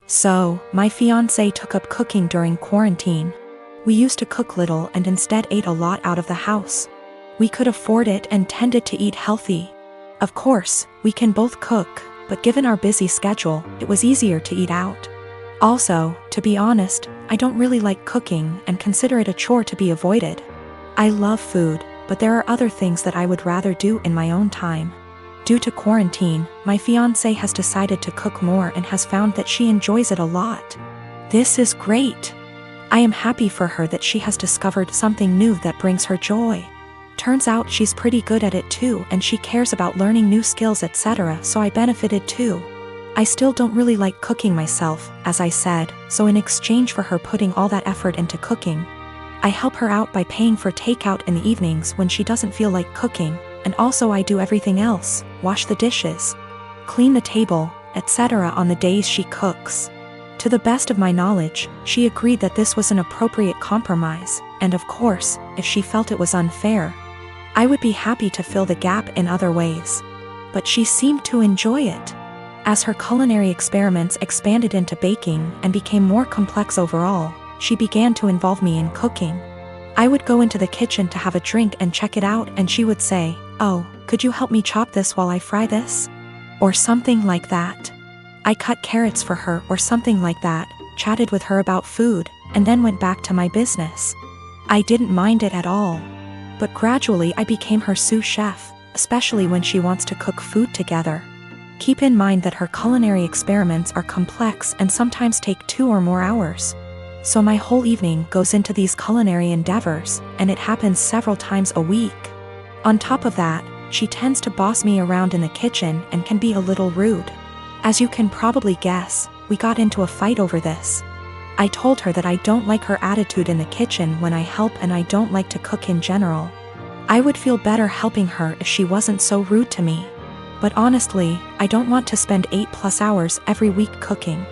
So, my fiancé took up cooking during quarantine. We used to cook little and instead ate a lot out of the house. We could afford it and tended to eat healthy. Of course, we can both cook, but given our busy schedule, it was easier to eat out. Also, to be honest, I don't really like cooking and consider it a chore to be avoided. I love food, but there are other things that I would rather do in my own time. Due to quarantine, my fiancé has decided to cook more and has found that she enjoys it a lot. This is great. I am happy for her that she has discovered something new that brings her joy. Turns out she's pretty good at it too, and she cares about learning new skills, etc., so I benefited too. I still don't really like cooking myself, as I said, so in exchange for her putting all that effort into cooking, I help her out by paying for takeout in the evenings when she doesn't feel like cooking, and also I do everything else, wash the dishes, clean the table, etc. on the days she cooks. To the best of my knowledge, she agreed that this was an appropriate compromise, and of course, if she felt it was unfair, I would be happy to fill the gap in other ways. But she seemed to enjoy it. As her culinary experiments expanded into baking and became more complex overall, she began to involve me in cooking. I would go into the kitchen to have a drink and check it out, and she would say, "Oh, could you help me chop this while I fry this?" Or something like that. I cut carrots for her or something like that, chatted with her about food, and then went back to my business. I didn't mind it at all. But gradually I became her sous chef, especially when she wants to cook food together. Keep in mind that her culinary experiments are complex and sometimes take 2 or more hours. So my whole evening goes into these culinary endeavors, and it happens several times a week. On top of that, she tends to boss me around in the kitchen and can be a little rude. As you can probably guess, we got into a fight over this. I told her that I don't like her attitude in the kitchen when I help, and I don't like to cook in general. I would feel better helping her if she wasn't so rude to me. But honestly, I don't want to spend 8+ hours every week cooking.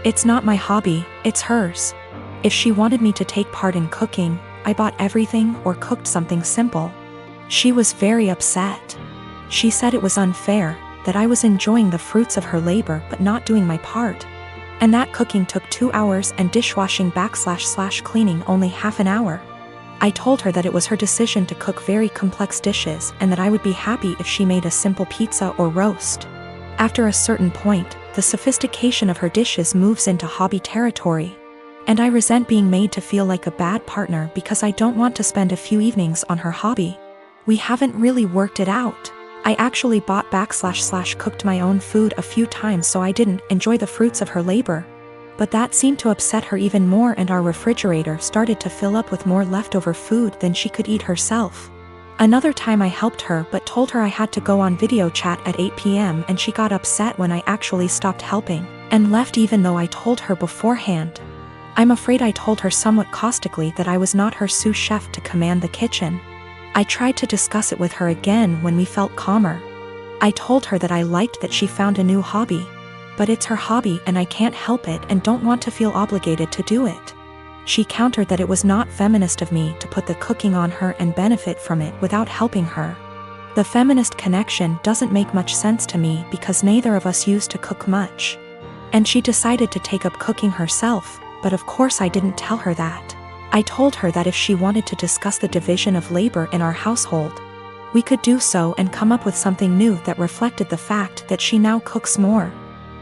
It's not my hobby, it's hers. If she wanted me to take part in cooking, I bought everything or cooked something simple. She was very upset. She said it was unfair, that I was enjoying the fruits of her labor but not doing my part. And that cooking took 2 hours and dishwashing / cleaning only half an hour. I told her that it was her decision to cook very complex dishes and that I would be happy if she made a simple pizza or roast. After a certain point, the sophistication of her dishes moves into hobby territory. And I resent being made to feel like a bad partner because I don't want to spend a few evenings on her hobby. We haven't really worked it out. I actually bought / cooked my own food a few times so I didn't enjoy the fruits of her labor. But that seemed to upset her even more, and our refrigerator started to fill up with more leftover food than she could eat herself. Another time I helped her but told her I had to go on video chat at 8 p.m. and she got upset when I actually stopped helping, and left even though I told her beforehand. I'm afraid I told her somewhat caustically that I was not her sous chef to command the kitchen. I tried to discuss it with her again when we felt calmer. I told her that I liked that she found a new hobby. But it's her hobby and I can't help it and don't want to feel obligated to do it. She countered that it was not feminist of me to put the cooking on her and benefit from it without helping her. The feminist connection doesn't make much sense to me because neither of us used to cook much. And she decided to take up cooking herself, but of course I didn't tell her that. I told her that if she wanted to discuss the division of labor in our household, we could do so and come up with something new that reflected the fact that she now cooks more.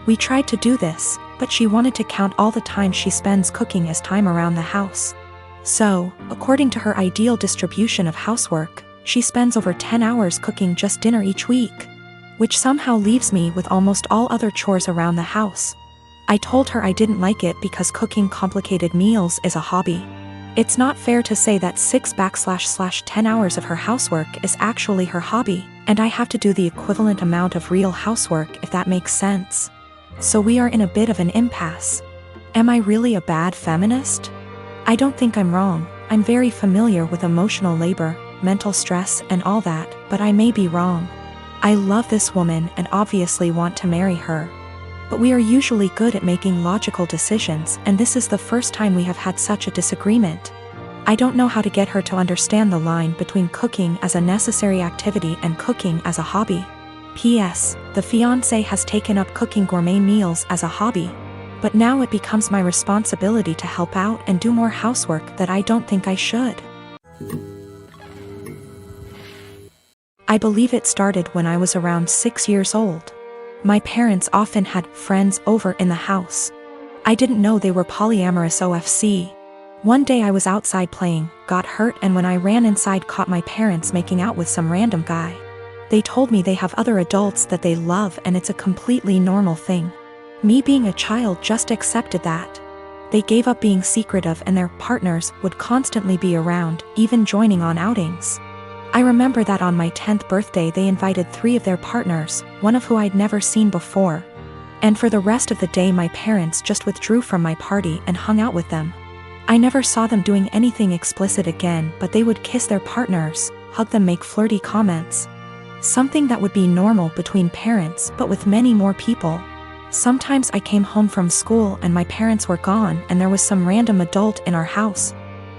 We tried to do this, but she wanted to count all the time she spends cooking as time around the house. So, according to her ideal distribution of housework, she spends over 10 hours cooking just dinner each week, which somehow leaves me with almost all other chores around the house. I told her I didn't like it because cooking complicated meals is a hobby. It's not fair to say that 6 / 10 hours of her housework is actually her hobby, and I have to do the equivalent amount of real housework, if that makes sense. So we are in a bit of an impasse. Am I really a bad feminist? I don't think I'm wrong. I'm very familiar with emotional labor, mental stress, and all that, but I may be wrong. I love this woman and obviously want to marry her. But we are usually good at making logical decisions, and this is the first time we have had such a disagreement. I don't know how to get her to understand the line between cooking as a necessary activity and cooking as a hobby. P.S. The fiancé has taken up cooking gourmet meals as a hobby. But now it becomes my responsibility to help out and do more housework that I don't think I should. I believe it started when I was around 6 years old. My parents often had friends over in the house. I didn't know they were polyamorous OFC. One day I was outside playing, got hurt, and when I ran inside caught my parents making out with some random guy. They told me they have other adults that they love and it's a completely normal thing. Me being a child just accepted that. They gave up being secretive and their partners would constantly be around, even joining on outings. I remember that on my 10th birthday they invited 3 of their partners, one of who I'd never seen before. And for the rest of the day my parents just withdrew from my party and hung out with them. I never saw them doing anything explicit again, but they would kiss their partners, hug them, make flirty comments. Something that would be normal between parents, but with many more people. Sometimes I came home from school and my parents were gone and there was some random adult in our house.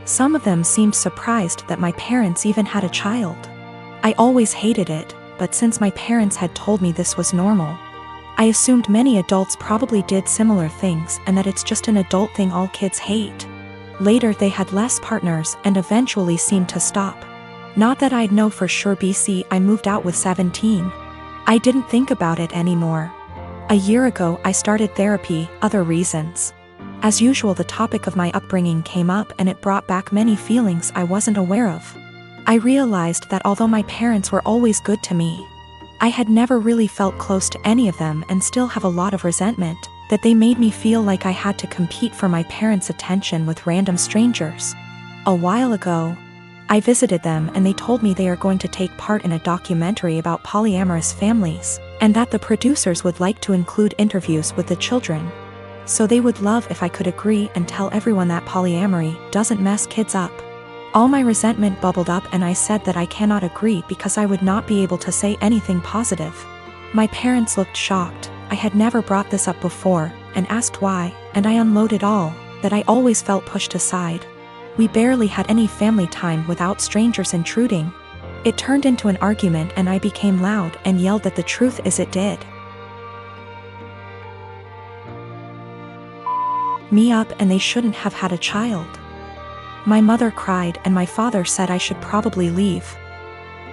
Some of them seemed surprised that my parents even had a child. I always hated it, but since my parents had told me this was normal, I assumed many adults probably did similar things and that it's just an adult thing all kids hate. Later they had less partners and eventually seemed to stop. Not that I'd know for sure. I moved out with 17. I didn't think about it anymore. A year ago I started therapy, other reasons. As usual the topic of my upbringing came up and it brought back many feelings I wasn't aware of. I realized that although my parents were always good to me, I had never really felt close to any of them and still have a lot of resentment, that they made me feel like I had to compete for my parents' attention with random strangers. A while ago, I visited them and they told me they are going to take part in a documentary about polyamorous families, and that the producers would like to include interviews with the children. So they would love if I could agree and tell everyone that polyamory doesn't mess kids up. All my resentment bubbled up and I said that I cannot agree because I would not be able to say anything positive. My parents looked shocked. I had never brought this up before, and asked why, and I unloaded all, that I always felt pushed aside. We barely had any family time without strangers intruding. It turned into an argument and I became loud and yelled that the truth is it did. Me up and they shouldn't have had a child. My mother cried and my father said I should probably leave.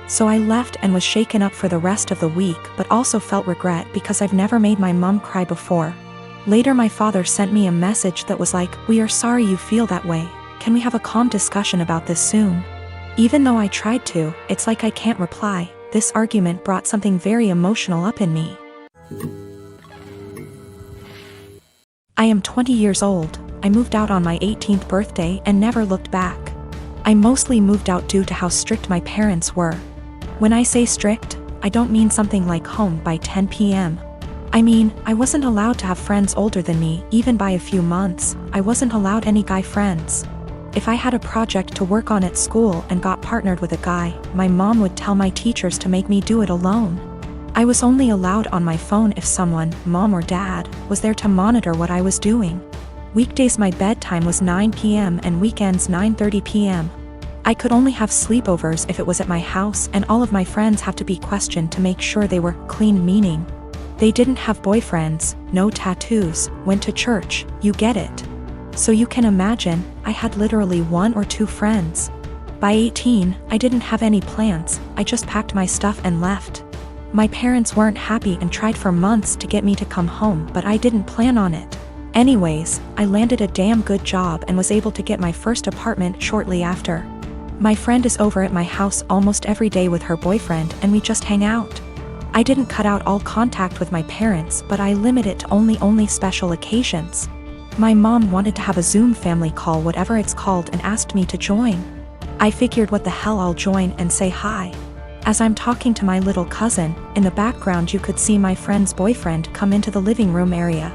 So I left and was shaken up for the rest of the week, but also felt regret because I've never made my mom cry before. Later my father sent me a message that was like, "We are sorry you feel that way. Can we have a calm discussion about this soon?" Even though I tried to, it's like I can't reply. This argument brought something very emotional up in me. I am 20 years old. I moved out on my 18th birthday and never looked back. I mostly moved out due to how strict my parents were. When I say strict, I don't mean something like home by 10 p.m. I mean, I wasn't allowed to have friends older than me, even by a few months. I wasn't allowed any guy friends. If I had a project to work on at school and got partnered with a guy, my mom would tell my teachers to make me do it alone. I was only allowed on my phone if someone, mom or dad, was there to monitor what I was doing. Weekdays my bedtime was 9 p.m. and weekends 9:30 p.m. I could only have sleepovers if it was at my house, and all of my friends have to be questioned to make sure they were clean, meaning they didn't have boyfriends, no tattoos, went to church, you get it. So you can imagine, I had literally 1 or 2 friends. By 18, I didn't have any plans, I just packed my stuff and left. My parents weren't happy and tried for months to get me to come home, but I didn't plan on it. Anyways, I landed a damn good job and was able to get my first apartment shortly after. My friend is over at my house almost every day with her boyfriend and we just hang out. I didn't cut out all contact with my parents, but I limit it to only special occasions. My mom wanted to have a Zoom family call, whatever it's called, and asked me to join. I figured what the hell, I'll join and say hi. As I'm talking to my little cousin, in the background you could see my friend's boyfriend come into the living room area.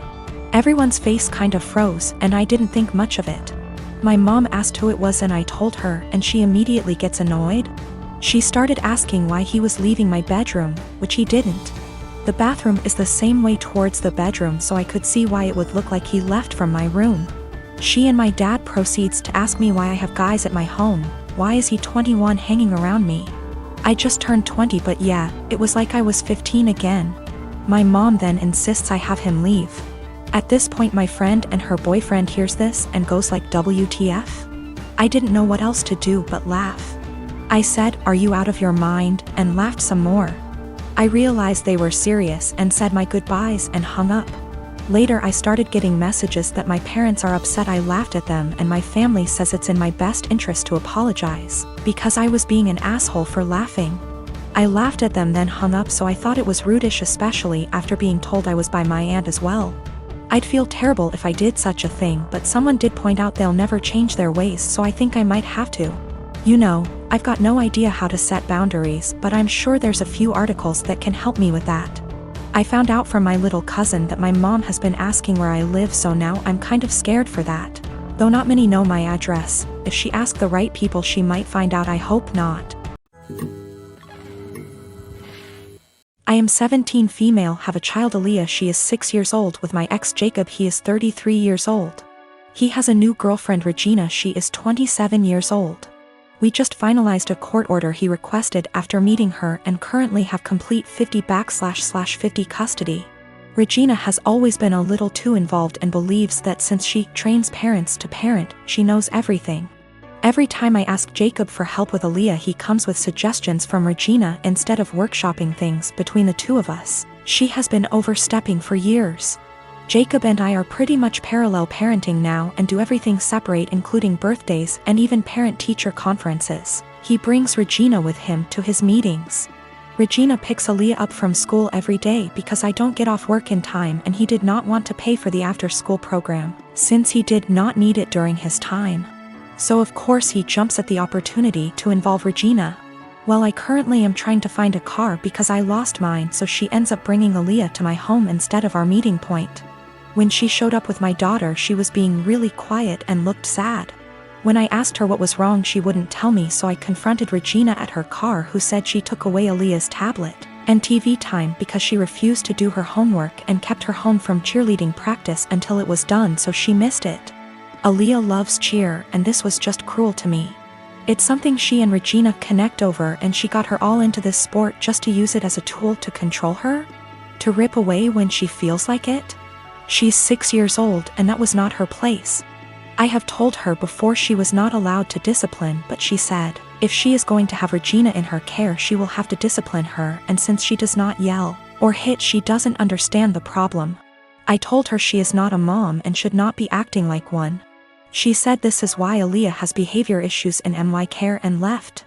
Everyone's face kind of froze and I didn't think much of it. My mom asked who it was and I told her, and she immediately gets annoyed. She started asking why he was leaving my bedroom, which he didn't. The bathroom is the same way towards the bedroom, so I could see why it would look like he left from my room. She and my dad proceeds to ask me why I have guys at my home. Why is he 21 hanging around me? I just turned 20, but yeah, it was like I was 15 again. My mom then insists I have him leave. At this point my friend and her boyfriend hears this and goes like WTF? I didn't know what else to do but laugh. I said, "Are you out of your mind?" and laughed some more. I realized they were serious and said my goodbyes and hung up. Later I started getting messages that my parents are upset I laughed at them and my family says it's in my best interest to apologize, because I was being an asshole for laughing. I laughed at them then hung up, so I thought it was rudish, especially after being told I was by my aunt as well. I'd feel terrible if I did such a thing, but someone did point out they'll never change their ways, so I think I might have to. You know, I've got no idea how to set boundaries, but I'm sure there's a few articles that can help me with that. I found out from my little cousin that my mom has been asking where I live, so now I'm kind of scared for that. Though not many know my address. If she asks the right people she might find out. I hope not. I am 17, female, have a child Aaliyah. She is 6 years old with my ex Jacob. He is 33 years old. He has a new girlfriend Regina. She is 27 years old. We just finalized a court order he requested after meeting her and currently have complete 50/50 custody. Regina has always been a little too involved and believes that since she trains parents to parent, she knows everything. Every time I ask Jacob for help with Aaliyah, he comes with suggestions from Regina instead of workshopping things between the two of us. She has been overstepping for years. Jacob and I are pretty much parallel parenting now and do everything separate, including birthdays and even parent-teacher conferences. He brings Regina with him to his meetings. Regina picks Aaliyah up from school every day because I don't get off work in time, and he did not want to pay for the after-school program, since he did not need it during his time. So of course he jumps at the opportunity to involve Regina. Well, I currently am trying to find a car because I lost mine, so she ends up bringing Aaliyah to my home instead of our meeting point. When she showed up with my daughter, she was being really quiet and looked sad. When I asked her what was wrong, she wouldn't tell me, so I confronted Regina at her car, who said she took away Aaliyah's tablet and TV time because she refused to do her homework and kept her home from cheerleading practice until it was done, so she missed it. Aaliyah loves cheer, and this was just cruel to me. It's something she and Regina connect over, and she got her all into this sport just to use it as a tool to control her? To rip away when she feels like it? She's 6 years old, and that was not her place. I have told her before she was not allowed to discipline, but she said, if she is going to have Regina in her care, she will have to discipline her, and since she does not yell or hit, she doesn't understand the problem. I told her she is not a mom and should not be acting like one. She said this is why Aaliyah has behavior issues in MY care and left.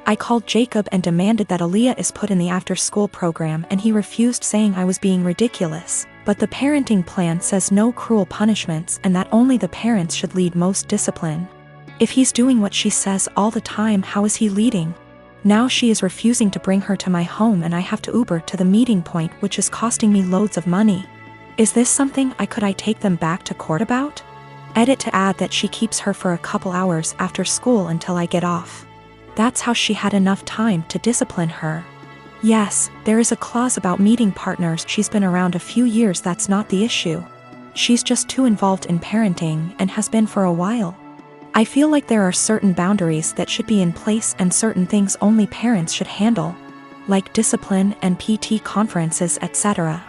I called Jacob and demanded that Aaliyah is put in the after-school program, and he refused, saying I was being ridiculous. But the parenting plan says no cruel punishments and that only the parents should lead most discipline. If he's doing what she says all the time, how is he leading? Now she is refusing to bring her to my home, and I have to Uber to the meeting point, which is costing me loads of money. Is this something I could take them back to court about? Edit to add that she keeps her for a couple hours after school until I get off. That's how she had enough time to discipline her. Yes, there is a clause about meeting partners. She's been around a few years, that's not the issue. She's just too involved in parenting and has been for a while. I feel like there are certain boundaries that should be in place and certain things only parents should handle, like discipline and PT conferences, etc.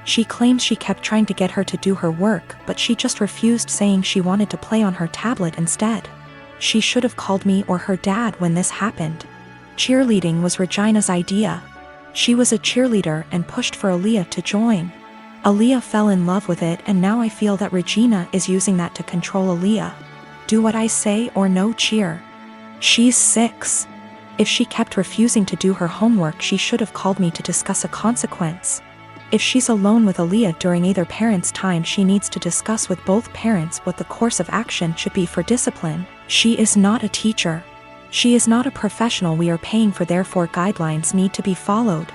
She claims she kept trying to get her to do her work, but she just refused, saying she wanted to play on her tablet instead. She should have called me or her dad when this happened. Cheerleading was Regina's idea. She was a cheerleader and pushed for Aaliyah to join. Aaliyah fell in love with it, and now I feel that Regina is using that to control Aaliyah. Do what I say or no cheer. She's 6. If she kept refusing to do her homework, she should have called me to discuss a consequence. If she's alone with Aaliyah during either parent's time, she needs to discuss with both parents what the course of action should be for discipline. She is not a teacher. She is not a professional we are paying for, therefore guidelines need to be followed.